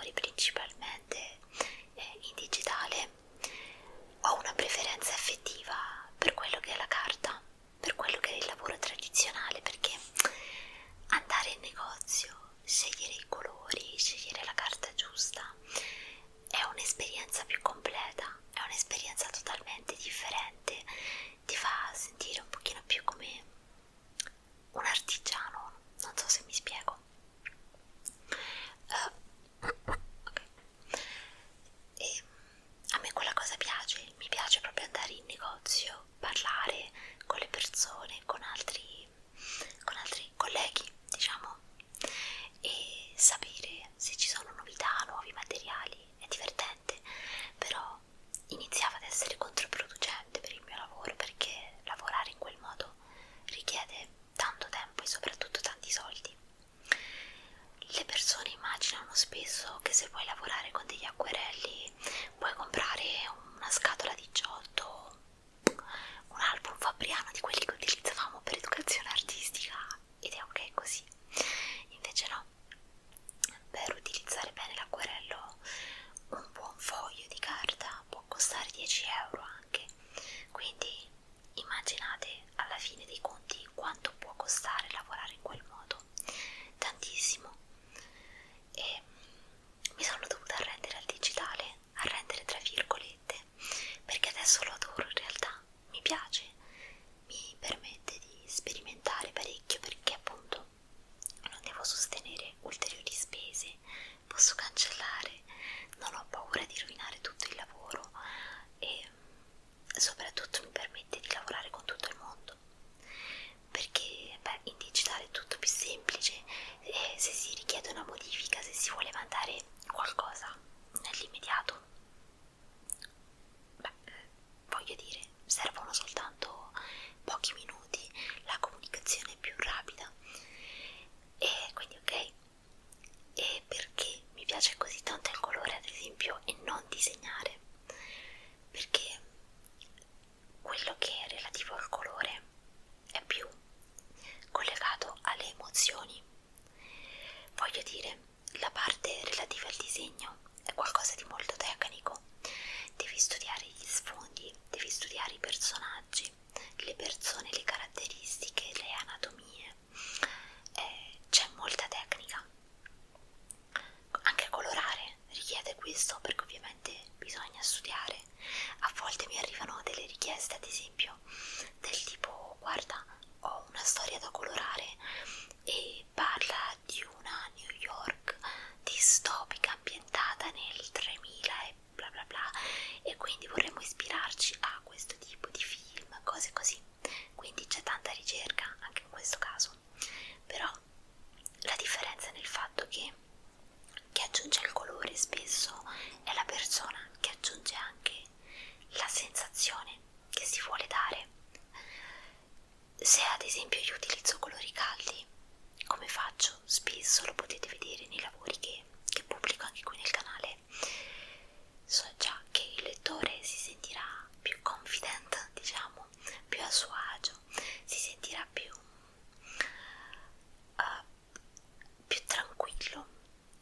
lavori principalmente in digitale, ho una preferenza effettiva per quello che è la carta, per quello che è il lavoro tradizionale, perché andare in negozio, scegliere i colori, scegliere la carta giusta è un'esperienza più completa, è un'esperienza totalmente differente, ti fa sentire un pochino più come un artigiano, non so se mi spiego. Okay. E a me quella cosa piace, mi piace proprio andare in negozio, parlare con le persone, con altri colleghi, diciamo, e sapere se ci sono novità, nuovi materiali. È divertente, però iniziava ad essere controproducente per il mio lavoro, perché lavorare in quel modo richiede tanto tempo e soprattutto tanti soldi. Le persone immaginano spesso che se vuoi lavorare con degli acquerelli puoi comprare una scatola di giotto, un album fabriano di quelli che utilizzavamo per educazione artistica, ed è ok così. Invece no, per utilizzare bene l'acquerello un buon foglio di carta può costare 10 euro anche, quindi immaginate alla fine dei conti quanto può costare lavorare in quel modo, tantissimo. E mi sono dovuta arrendere al digitale, arrendere tra virgolette, perché adesso lo adoro in realtà, mi piace, mi permette di sperimentare parecchio, perché appunto non devo sostenere ulteriori spese, posso cancellare, non ho paura di rovinare tutto il lavoro e soprattutto mi permette di lavorare con tutto il mondo, perché in digitale è tutto più semplice, e se si richiede una modifica, se si vuole mandare qualcosa nell'immediato, voglio dire, servono soltanto pochi minuti, la comunicazione è più rapida, e quindi ok. E perché mi piace così tanto il colore, ad esempio, e non disegnare? Perché quello che è relativo al colore è più collegato alle emozioni. Voglio dire, la parte relativa al disegno è qualcosa di molto tecnico, devi studiare gli sfondi, devi studiare i personaggi, le persone, le caratteristiche, le anatomie, c'è molta tecnica. Anche colorare richiede questo, perché ovviamente bisogna studiare. A volte mi arrivano delle richieste, ad esempio, del tipo: guarda, ho una storia da colorare e parla di una New York distopica ambientata nel 3000 e bla bla bla, e quindi vorremmo ispirarci a questo tipo di film, cose così. Quindi c'è tanta ricerca anche in questo caso, però la differenza è nel fatto che chi aggiunge il colore spesso è la persona che aggiunge anche la sensazione che si vuole dare. Se ad esempio io utilizzo colori caldi, come faccio spesso, lo potete vedere nei lavori che pubblico anche qui nel canale, so già che il lettore si sentirà più confident, diciamo, più a suo agio, si sentirà più tranquillo,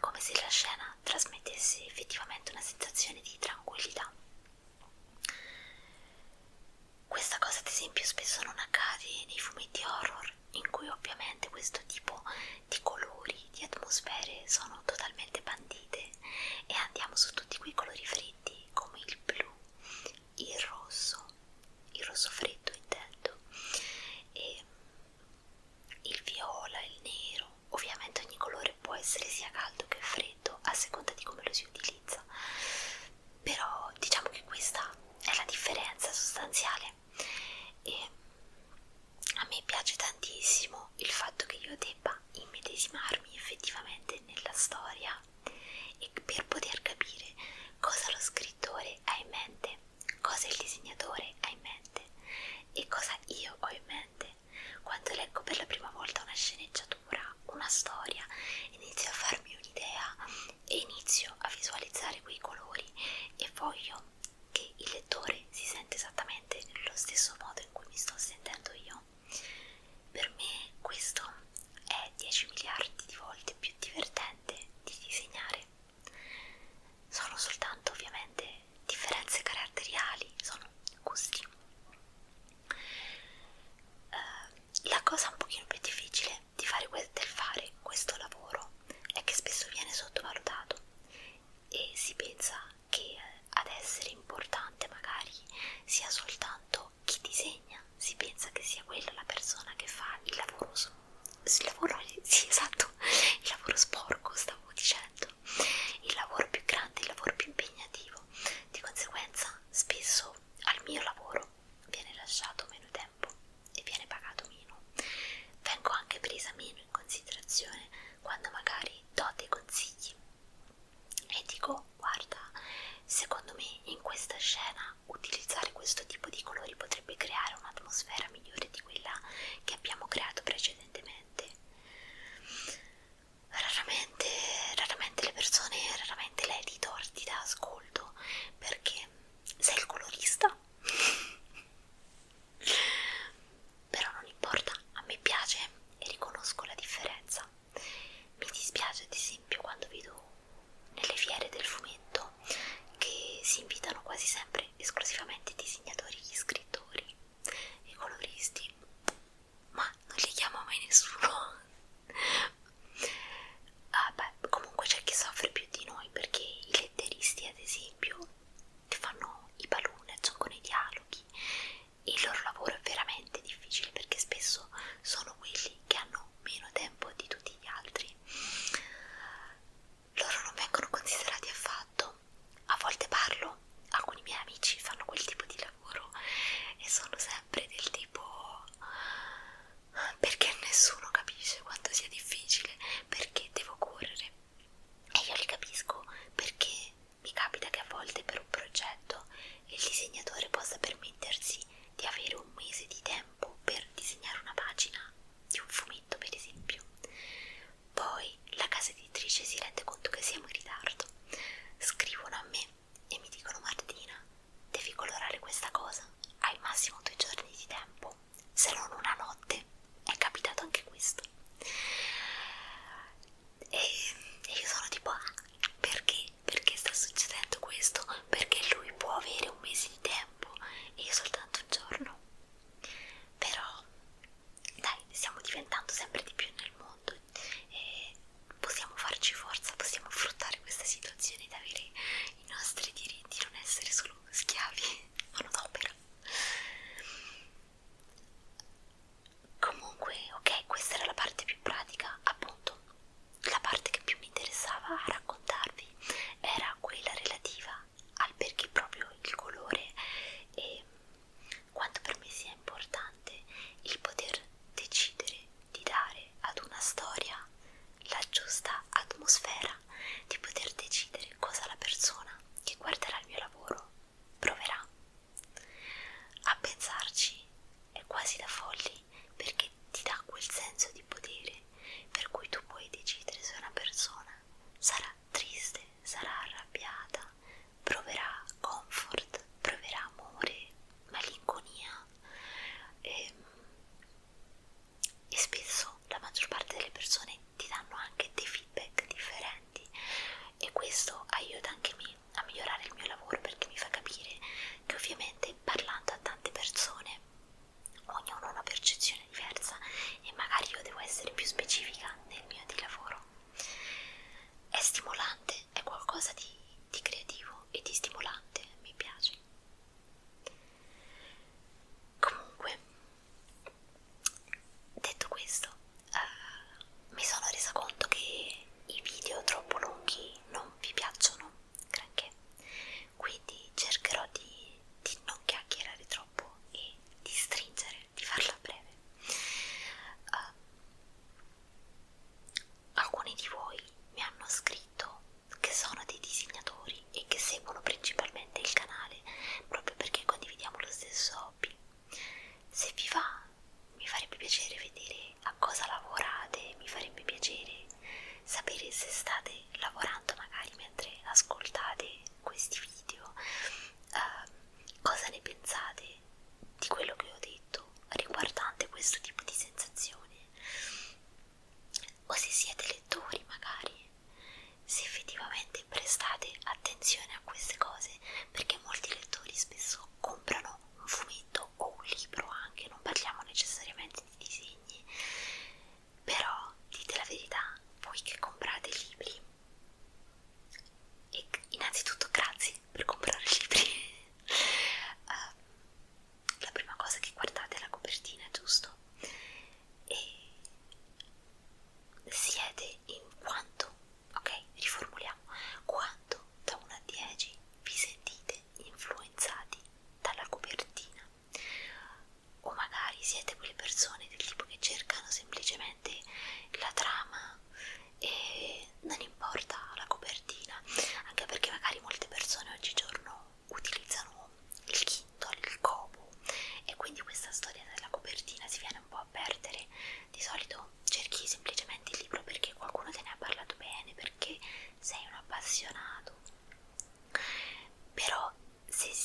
come se la scena trasmettesse effettivamente una sensazione di tranquillità. Questa cosa ad esempio spesso non accade nei fumetti horror, in cui ovviamente questo tipo di colori, di atmosfere sono totalmente bandite e andiamo su tutti quei colori freddi come il blu, il rosso freddo intendo, e il viola, il nero. Ovviamente ogni colore può essere sia caldo che freddo a seconda di come lo si utilizza, però diciamo che questa è la differenza sostanziale. E a me piace tantissimo il fatto che io debba immedesimarmi effettivamente nella storia, e per poter capire cosa lo scrittore importante magari sia soltanto chi disegna, si pensa che sia quella la persona che fa il lavoro, sì, esatto, il lavoro sporco, stavo dicendo, il lavoro più grande, il lavoro più impegnativo. Di conseguenza spesso al mio lavoro viene lasciato meno tempo e viene pagato meno. Vengo anche presa meno in considerazione quando magari do dei consigli e dico: guarda, secondo me in questa scena utilizzare questo tipo di colori potrebbe creare un'atmosfera migliore di quella che abbiamo creato precedentemente. Raramente le persone, raramente l'editor ti dà ascolto perché sei il colorista. Però non importa, a me piace e riconosco la differenza. Mi dispiace ad esempio quando vedo nelle fiere del fumetto che si invitano quasi sempre esclusivamente disegnatori e scrittori e coloristi, ma non li chiama mai nessuno. Ah, beh, comunque c'è chi soffre più di noi perché i letteristi, ad esempio, che fanno i balloon, aggiungono i dialoghi, il loro lavoro è veramente difficile perché spesso sono quelli che hanno meno tempo di tutti gli altri. Loro non vengono considerati affatto. A volte parlo, alcuni miei amici fanno quel tipo di lavoro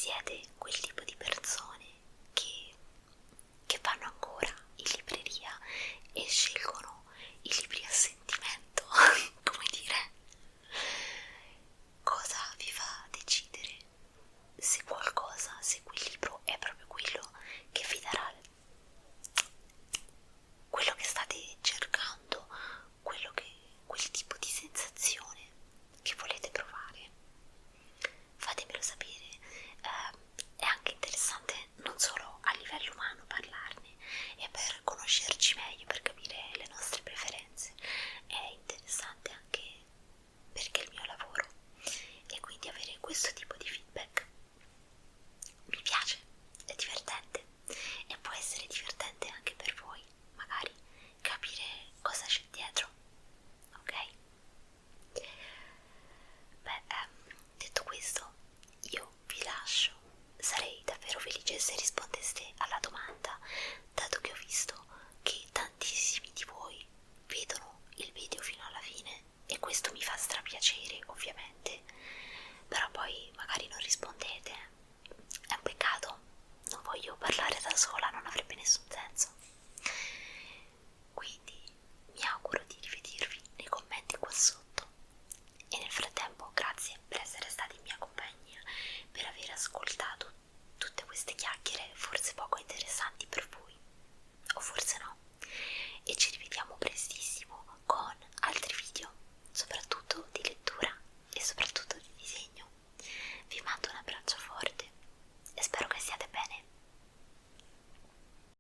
siete quel tipo di persone che vanno ancora in libreria e scelgono i libri a sentimento, come dire, cosa vi fa decidere se qualcosa, se quel libro è proprio quello che vi darà quello che state cercando, quel tipo di sensazione che volete provare. Fatemelo sapere, è anche interessante non solo a livello umano parlarne, e per conoscerci meglio, per capire le nostre preferenze, è interessante anche perché è il mio lavoro, e quindi avere questo tipo di feedback mi piace, è divertente, e può essere divertente anche per voi, magari capire cosa c'è dietro, ok? Beh, detto questo, io vi lascio. Sarei davvero felice se rispondeste alla domanda, dato che ho visto che tantissimi di voi vedono il video fino alla fine, e questo mi fa strapiacere, ovviamente, però poi magari non rispondete. È un peccato, non voglio parlare da sola, non avrebbe nessun senso. Quindi mi auguro di rivedervi nei commenti qua sotto, e nel frattempo grazie per essere stati in mia compagnia, per aver ascoltato tutte queste chiacchiere forse poco interessanti per voi, o forse no, e ci rivediamo prestissimo